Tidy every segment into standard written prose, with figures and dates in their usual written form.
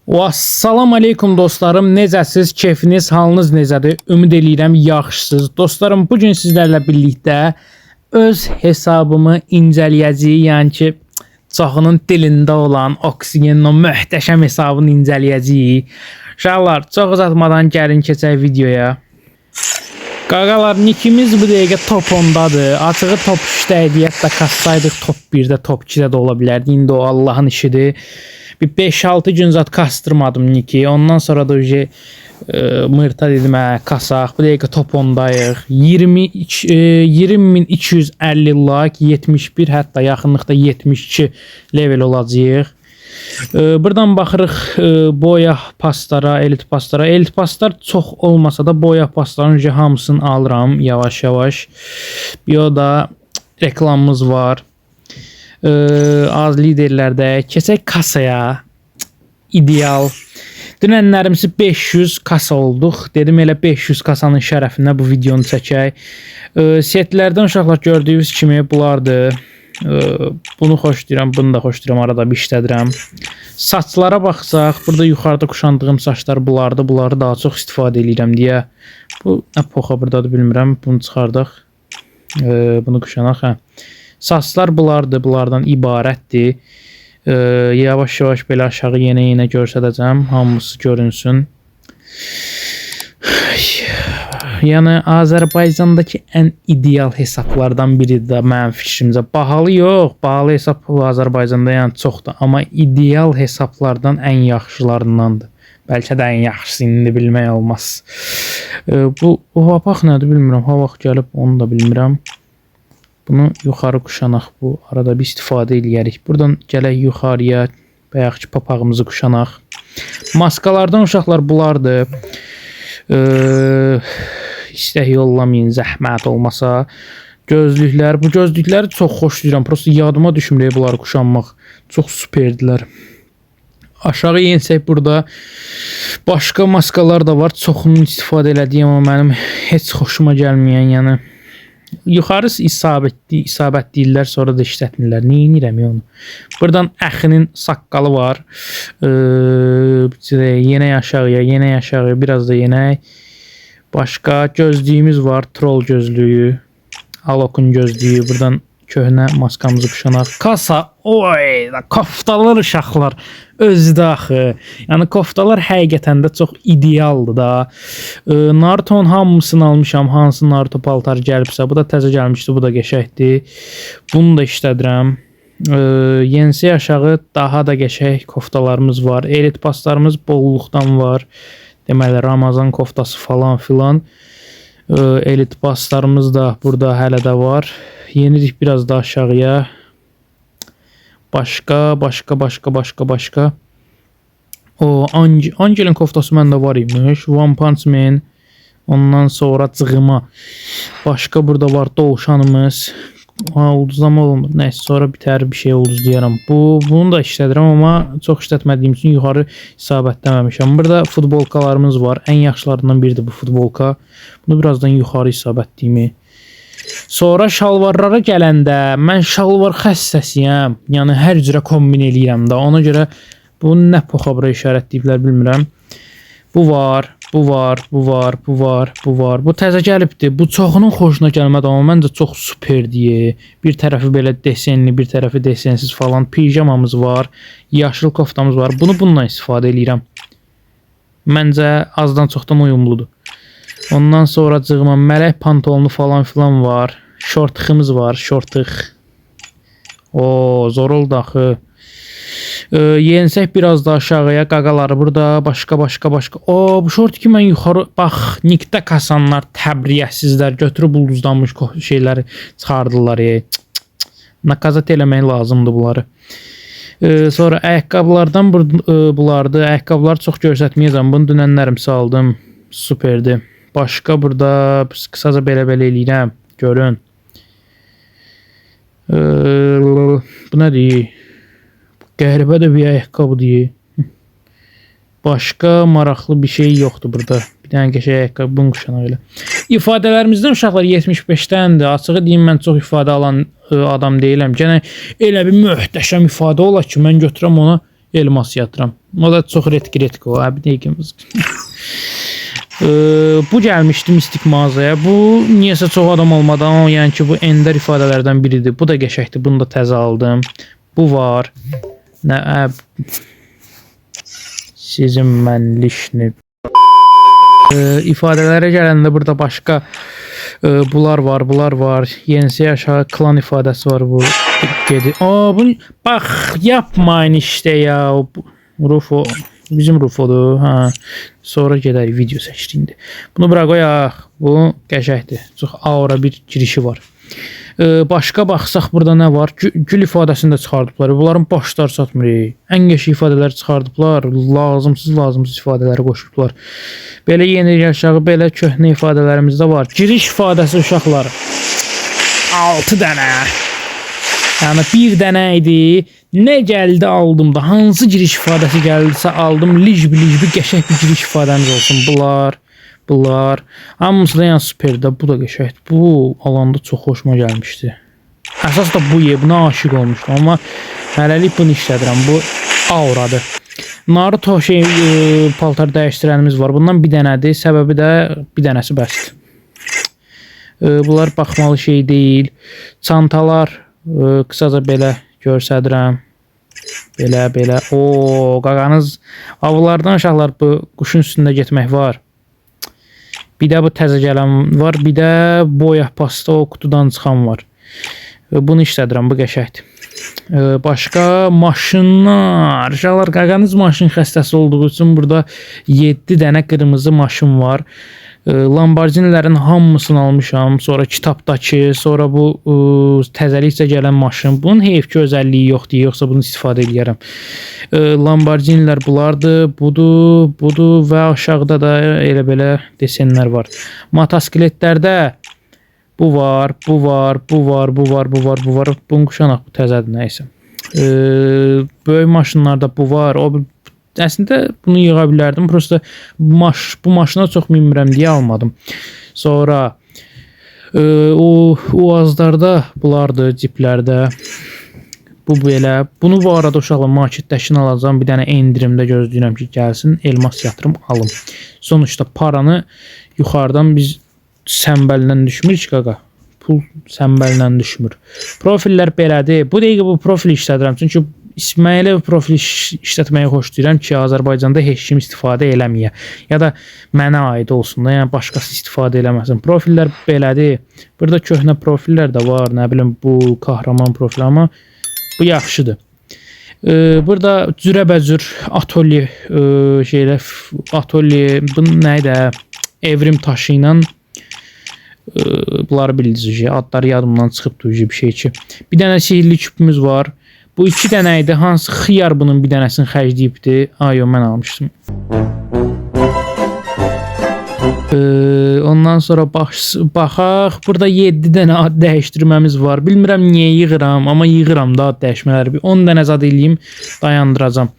Assalamu aleykum dostlarım, necəsiz, keyfiniz, halınız necədir? Ümid eləyirəm yaxşısınız. Dostlarım, bugün sizlərlə birlikdə öz hesabımı incələyəcəyik, yəni ki, çoxunun dilində olan Oksigenin o möhtəşəm hesabını incələyəcəyik. Uşaqlar, çox uzatmadan gəlin keçək videoya. Qaqalar, nikimiz bu dəqiqə top 10-dadır. Açığı top 3-də idi, hətta kassaydıq top 1-də, top 2-də də ola bilərdi. İndi o Allahın işidir. Bir 5-6 gün zat kastırmadım niki. Ondan sonra da mırta dedim kasaq. Bu dəqiqə top 10-dayıq. 20.250 like, 71, hətta yaxınlıqda 72 level olacağıq. Buradan baxırıq boya paslara, elit paslara. Elit paslar çox olmasa da boya pasların hamısını alıram yavaş-yavaş. Bir o da reklamımız var. Az liderlərdə keçək kasaya. İdeal. Dünənlərimizi 500 kasa olduq. Dedim elə 500 kasanın şərəfinə bu videonu çəkək. Setlərdən uşaqlar gördüyünüz kimi bulardır. Bunu xoşlayıram, bunu da xoşlayıram, arada bir işlədirəm. Saçlara baxsaq, burada yuxarıda kuşandığım saçlar bulardır. Bunları daha çox istifadə edirəm deyə. Bu nə poxa buradadır bilmirəm. Bunu çıxardıq. Bunu kuşanaq. Saçlar bulardır, bunlardan ibarətdir. Yavaş-yavaş belə aşağı yenə göstərəcəm. Hamısı görünsün. Yəni Azərbaycandakı ən ideal hesablardan biridir də mənim fikrimcə. Bahalı yox, bahalı hesab Azərbaycanda yəni çoxdur, amma ideal hesablardan ən yaxşılarındandır. Bəlkə də ən yaxşısı indi bilmək olmaz. Bu vapax nədir bilmirəm. Hava gəlib onu da bilmirəm. Bunu yuxarı kuşanaq, bu arada bir istifadə eləyərik. Buradan gələk yuxarıya, bayaq ki papağımızı kuşanaq. Maskalardan uşaqlar bulardır. İstək yollamayın, zəhmət olmasa. Gözlüklər, bu gözlükləri çox xoşlayıram. Prosta yadıma düşmür bunları kuşanmaq. Çox süperdilər. Aşağı yensək burada başqa maskalar da var. Çoxunun istifadə elədiyim, amma mənim heç xoşuma gəlməyən, yəni yuxarısı isabət deyirlər, sonra da işlətmirlər. Neyinirəm onu? Buradan əxinin saqqalı var. Yenək aşağıya, biraz da yenək. Başqa gözlüyümüz var. Troll gözlüyü. Alokun gözlüyü. Buradan köhnə maskamızı kuşanaq. Kasa, oy, koftalar uşaqlar. Özü də axı. Yəni koftalar həqiqətən də çox idealdır da. Naruto'nun hamısını almışam. Hansı Naruto paltarı gəlibsə. Bu da təzə gəlmişdi. Bu da qəşəkdir. Bunu da işlədirəm. Yenisi aşağı daha da qəşək koftalarımız var. Elit paslarımız bolluqdan var. Deməli Ramazan koftası falan filan. Elit paslarımız da burada hələ də var. Yenirik biraz da aşağıya. Başqa. O Angelin koftası məndə var imiş. One Punch Man. Ondan sonra cığıma. Başqa burada var dovşanımız. Ulduzlama olmur. Nəysə sonra bitər bir şey ulduz deyərəm. Bunu da işlədirəm, amma çox işlətmədiyim üçün yuxarı isabətləməmişəm. Burada futbolkalarımız var. Ən yaxşılarından biridir bu futbolka. Bunu birazdan yuxarı isabətləyim. Sonra şalvarlara gələndə mən şalvar xəstəsiyəm. Yəni hər cürə kombin eləyirəm də. Ona görə bunu nə poxa bura işarətləyiblər bilmirəm. Bu var. Bu təzə gəlibdir. Bu çoxunun xoşuna gəlmədi, amma məncə çox süperdir. Bir tərəfi belə desenli, bir tərəfi desensiz falan. Pijamamız var. Yaşıl koftamız var. Bununla istifadə eləyirəm. Məncə azdan çoxdan uyumludur. Ondan sonra cığıma mələk pantolonu falan filan var. Şortıxımız var. Şortıq. Zor oldu axı. Yensək biraz da aşağıya, qaqaları burada, başqa. Bu şortiki mən yuxarı, bax, nikdə kasanlar, təbriyyəsizlər, götürüb ulduzlanmış şeyləri çıxardırlar. Nakazat eləmək lazımdır bunları. Sonra ayaqqabılardan bulardı. Ayaqqabıları çox göstərməyəcəm. Bunu dünənlərimsə aldım. Süperdir. Başqa burada qısaca belə eləyirəm. Görün. Bu nədir? Qəribə də bir ayaqqabı deyir. Başqa maraqlı bir şey yoxdur burada. Bir dənə qəşəng ayaqqabı, bunu quşanaq elə. İfadələrimizdən uşaqlar 75-dəndir. Açığı deyim, mən çox ifadə alan adam deyiləm. Gənə elə bir möhtəşəm ifadə olar ki, mən götürəm ona elmas yatıram. O da çox retki o. Abi deyimiz. Bu gəlmişdi mistik mağazaya. Bu niyəsə çox adam olmadı amma yəni ki bu ender ifadələrdən biridir. Bu da qəşəngdir. Bunu da təzə aldım. Bu var. Nə sizin mənlişni ifadələrə gələndə burada başqa bunlar var. Yenisi aşağı klan ifadəsi var bu. Gedi. Bu bax yapmayın işte ya. Rufo bizim Rufodur. Sonra gedərik video seçdiyində. Bunu bura qoyaq. Bu qəşəngdir. Çox aura bir girişi var. Başqa baxsaq burada nə var? Gül ifadəsini də çıxardıblar. Bunların başlar çatmır. Ən qəşəng ifadələri çıxardıblar. Lazımsız ifadələri qoşublar. Belə yeni aşağı belə köhnə ifadələrimiz də var. Giriş ifadəsi uşaqlar 6 dənə. Yəni bir dənə idi. Nə gəldi aldım da. Hansı giriş ifadəsi gəldisə aldım. Licbi qəşəng bir giriş ifadəmiz olsun. Bunlar. Hamısı da yəni superdə. Bu da qəşəngdir. Bu alanda çox xoşuma gəlmişdi. Əsas da buna aşiq olmuşdum. Amma hələlik bunu işlədirəm. Bu auradır. Naruto paltar dəyişdirənimiz var. Bundan bir dənədir. Səbəbi də bir dənəsi bəsdir. Bunlar baxmalı şey deyil. Çantalar qısaca belə görsədirəm. Belə. Qaqanız avlardan uşaqlar bu quşun üstündə getmək var. Bir də bu təzə gələn var. Bir də boya pasta o qutudan çıxan var. Bunu işlədirəm. Bu qəşəngdir. Başqa maşınlar. Uşaqlar qaqanız maşın xəstəsi olduğu üçün burada 7 dənə qırmızı maşın var. Lamborghinilərin hamısını almışam. Sonra kitabdakı, sonra bu təzəlikcə gələn maşın. Bunun heyf ki özəlliyi yoxdur, yoxsa bunu istifadə edərəm. Lamborghinilər bulardır, budur və aşağıda da elə belə desenlər var. Motosikletlərdə bu var. Bunun quşanaq bu təzədir nəysə. Böyük maşınlarda bu var. Əslində bunu yığa bilərdim. Prosta bu maşına çox minmirəm deyə almadım. Sonra Uazlarda bulardı, ciplərdə. Bu belə. Bunu bu arada uşaqla marketdəkini alacağım. Bir dənə endirimdə gözləyirəm ki gəlsin. Elmas yatırım alım. Sonuçta paranı yuxarıdan biz səmbəlindən düşmür ki qaqa. Pul səmbəlindən düşmür. Profillər belədir. Bu dəqiqə bu profil işlədirəm. Çünki İsmailov profil işlətməyi xoşlayıram ki, Azərbaycanda heç kim istifadə eləməyə. Ya da mənə aid olsun da, yəni başqası istifadə eləməsin. Profillər belədir. Burada köhnə profillər də var, nə bilim bu kahraman profil, amma bu yaxşıdır. Burada cürəbəcür atölye bu nə idi? Evrim taşı ilə bunları bildiniz. Adları yadımdan çıxıbdı bir şey ki. Bir dənə sihirli küpümüz var. Bu 2 dənə idi. Hansı xiyar bunun bir dənəsini xərcləyibdi? Yox, mən almışdım. Ondan sonra baxaq. Burada 7 dənə ad dəyişdirməmiz var. Bilmirəm niyə yığıram, amma yığıram da ad dəyişmələri. 10 dənə zad eləyim, dayandıracam.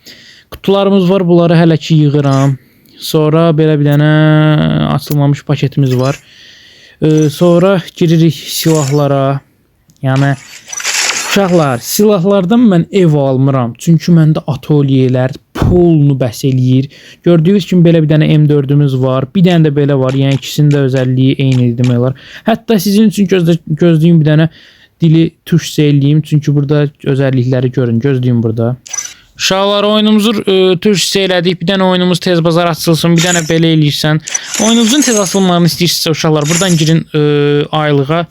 Qutularımız var. Bunları hələ ki yığıram. Sonra belə bir dənə açılmamış paketimiz var. Sonra giririk silahlara. Yəni uşaqlar, silahlardan mən ev almıram. Çünki məndə atölyelər pulunu bəs eləyir. Gördüyünüz kimi belə bir dənə M4'ümüz var. Bir dənə də belə var. Yəni ikisinin də özəlliyi eyni demək olar. Hətta sizin üçün gözləyim bir dənə dili tuşsa eləyim. Çünki burada özəllikləri görün. Gözləyim burada. Uşaqlar, oyunumuzu tuşsa elədik. Bir dənə oyunumuz tez bazar açılsın. Bir dənə belə eləyirsən. Oyunumuzun tez açılmalarını istəyirsinizsə uşaqlar, buradan girin aylığa,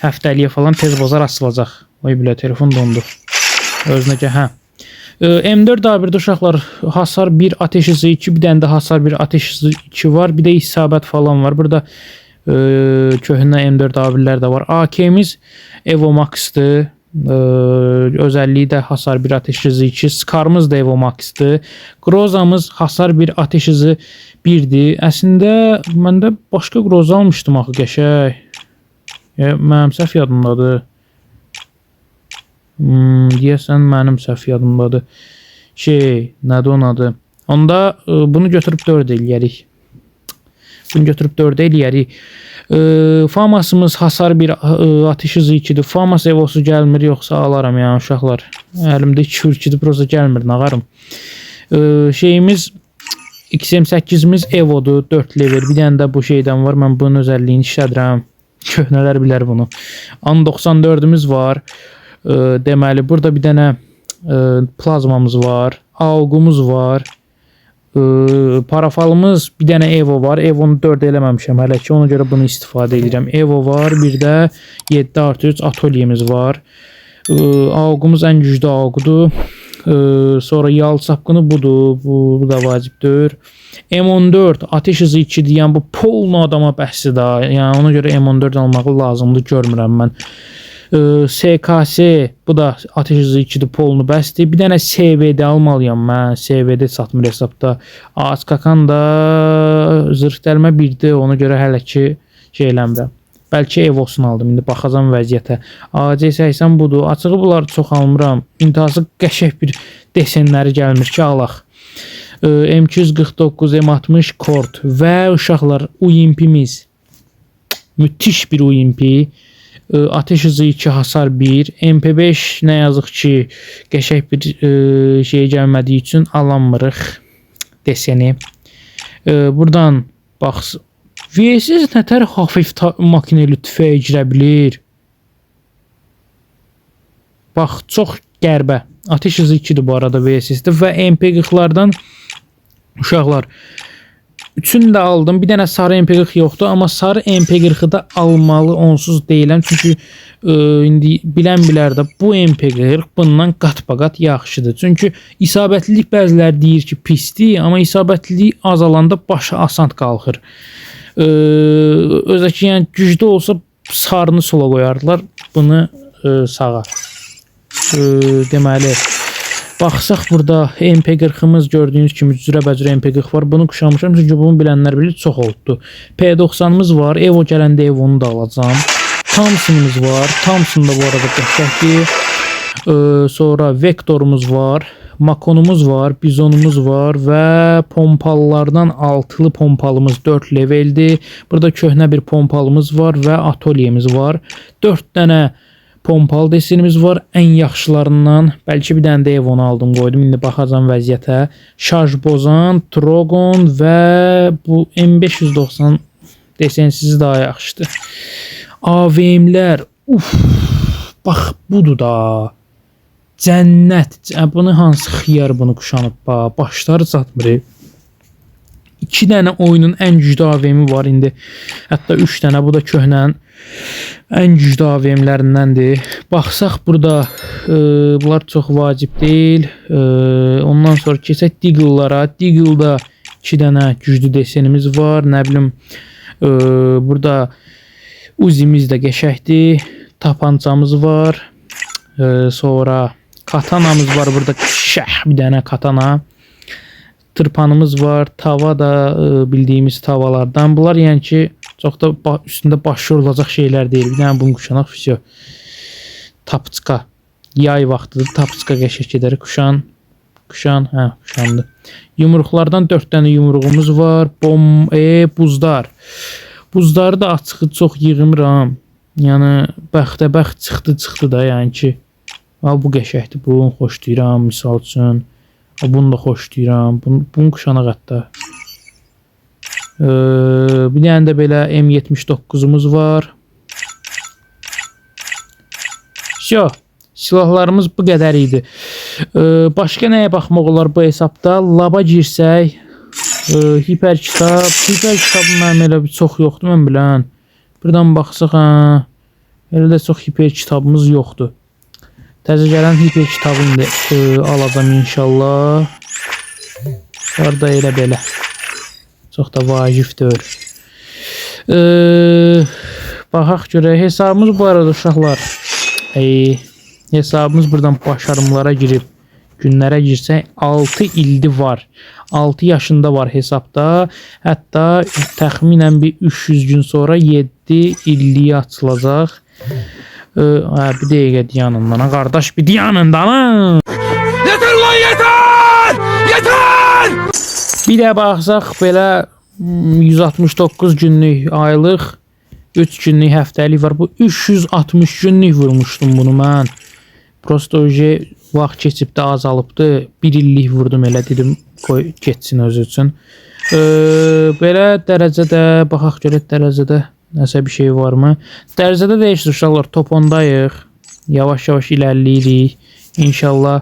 həftəliyə falan tez bazar açılacaq. Oy bilə, telefon dondu. Özünə ki, M4A1'də uşaqlar hasar 1, ateş hızı 2, bir dənə də hasar 1, ateş hızı 2 var. Bir də isabət falan var. Burada köhnə M4A1'lər də var. AK-miz Evo Max-dır. Özəlliyi də hasar 1, ateş hızı 2. Skarımız da Evo Max-dır. Grozamız hasar 1, ateş hızı 1'dir. Əslində məndə başqa Groza almışdım axı qəşəng. Mənim səhv yadımdadır. Deyəsən mənim səhv yadımdadır. Nədir onun adı? Onda bunu götürüb 4 eləyərik. Bunu götürüb 4 eləyərik. Famasımız hasar bir atış hızı 2'dir. Famas evosu gəlmir, yoxsa alaram ya uşaqlar. Əlimdə 2 ülkidir, prosta gəlmir, nağarım. Şeyimiz XM8'imiz evodur, 4 level. Bir dənə də bu şeydən var. Mən bunun özəlliyini işlədirəm. Köhnələr bilər bunu. An 94'ümüz var. Deməli burada bir dənə plazmamız var. AUG'umuz var. Parafalımız bir dənə Evo var. Evo'nu 4 eləməmişəm hələ ki, ona görə bunu istifadə edirəm. Evo var, bir də 7+3 atölyemiz var. AUG'umuz ən güclü AUG'dur. Sonra yal çapqını budur. Bu da vacibdir. M14 ateş hızı 2'dir. Yəni bu polnu adama bəhsdir da. Yəni ona görə M14 almağı lazımdır, görmürəm mən. SKS bu da ateş hızı 2'dir, polnu bəsdir. Bir dənə SVD almalıyam mən. SVD satmır hesabda. ASKK'an da zırh dəlmə 1'dir. Ona görə hələ ki şey eləmirəm. Bəlkə Evosunu aldım. İndi baxacam vəziyyətə. AC80 budur. Açığı bunları çox almıram. İntihası qəşəng bir desenləri gəlmir ki, alaq. M249, M60 Kord və uşaqlar UMP'miz. Müthiş bir UMP. Ateş hızı 2, hasar 1. MP5 nə yazıq ki, qəşəng bir şey gəlmədiyi üçün alanmırıq deseni. Buradan bax, VSS nətər hafif makineli tüfəyə girə bilir. Bax, çox qəribə. Ateş hızı 2'dir bu arada VSS-də və MP40'lardan uşaqlar üçünü də aldım. Bir dənə sarı MP40 yoxdur, amma sarı MP40'ı da almalı onsuz deyiləm. Çünki indi bilən bilər də bu MP40 bundan qat-baqat yaxşıdır. Çünki isabətlilik bəziləri deyir ki pisdir, amma isabətlilik azalanda başa asant qalxır. Özəki yəni güclü olsa sarını sola qoyardılar, bunu sağa. Deməli baxsaq burada MP40'ımız gördüyünüz kimi cürəbəcürə MP40 var. Bunu kuşamışam çünki bunu bilənlər bilir, çox oldu. P90'ımız var. Evo gələndə Evo'nu da alacağım. Thompson'ımız var. Thompson da bu arada qəşəngdir. Sonra Vektor'umuz var. Makonumuz var. Bizonumuz var və pompalılardan 6'lı pompalımız 4 leveldir. Burada köhnə bir pompalımız var və atölyemiz var. 4 dənə pompalı desenimiz var, ən yaxşılarından. Bəlkə bir dənə də Evonu aldım, qoydum. İndi baxacağam vəziyyətə. Şarj bozan, Trogon və bu M590 desensiz daha yaxşıdır. AVM'lər, bax budur da. Cənnət. Bunu hansı xiyar bunu kuşanıb? Başları çatmır. 2 dənə oyunun ən güclü AVM'i var indi. Hətta 3 dənə. Bu da köhnənin ən güclü AVM'lərindəndir. Baxsaq burada bunlar çox vacib deyil. Ondan sonra keçək Deagle'lara. Deagle'da 2 dənə güclü desenimiz var. Nə bilim burada Uzi'miz də qəşəkdir. Tapancamız var. Sonra katanamız var burada. Bir dənə katana. Tırpanımız var. Tava da bildiyimiz tavalardan. Bunlar yəni ki çox da üstündə başı olacaq şeylər deyil. Bir dənə bunu kuşanaq. Tapçıqa. Yay vaxtıdır. Tapçıqa qəşək gedər. Kuşan. Hə, kuşandı. Yumruqlardan 4 dənə yumruğumuz var. Buzlar. Buzları da açığı çox yığmıram. Yəni bəxtəbəxt çıxdı da yəni ki. Bu qəşəkdir. Bunu xoşlayıram misal üçün. Bunu da xoşlayıram. Bunu kuşanaq hətta. Bir dənə də belə M79'umuz var. Silahlarımız bu qədər idi. Başqa nəyə baxmaq olar bu hesabda? Laba girsək. Hiper kitabı mənim elə bir çox yoxdur mən bilən. Buradan baxsaq, elə də çox hiper kitabımız yoxdur. Təzə gələn hiper kitabı indi alacağım inşallah. Var da elə belə. Çox da vacibdir. Baxaq görək. Hesabımız bu arada uşaqlar. Hesabımız buradan başarımlara girib. Günlərə girsək 6 ildi var. 6 yaşında var hesabda. Hətta təxminən bir 300 gün sonra 7 illiyi açılacaq. Bir dəqiqə diyanından. Qardaş bir diyanından. Yeter lan yeter! Yeter! Bir də baxsaq belə 169 günlük aylıq, 3 günlük həftəlik var. Bu 360 günlük vurmuşdum bunu mən. Prosto oje vaxt keçib də azalıbdı. 1 illik vurdum elə dedim qoy getsin özü üçün. Belə dərəcədə baxaq görək dərəcədə nəsə bir şey varmı? Dərəcədə dəyişir uşaqlar, top 10-dayıq. Yavaş-yavaş irəliləyirik. İnşallah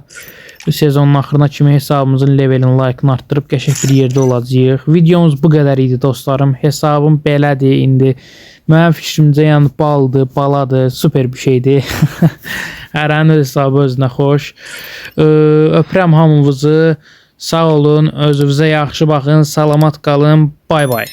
sezonun axırına kimi hesabımızın levelini, like-ını arttırıb qəşəng bir yerdə olacağıq. Videomuz bu qədər idi dostlarım. Hesabım belədir indi. Mənim fikrimcə yəni baladır, super bir şeydir. Hərənin hesabı özünə xoş. Öpürəm hamınızı. Sağ olun, özünüzə yaxşı baxın, salamat qalın. Bay bay.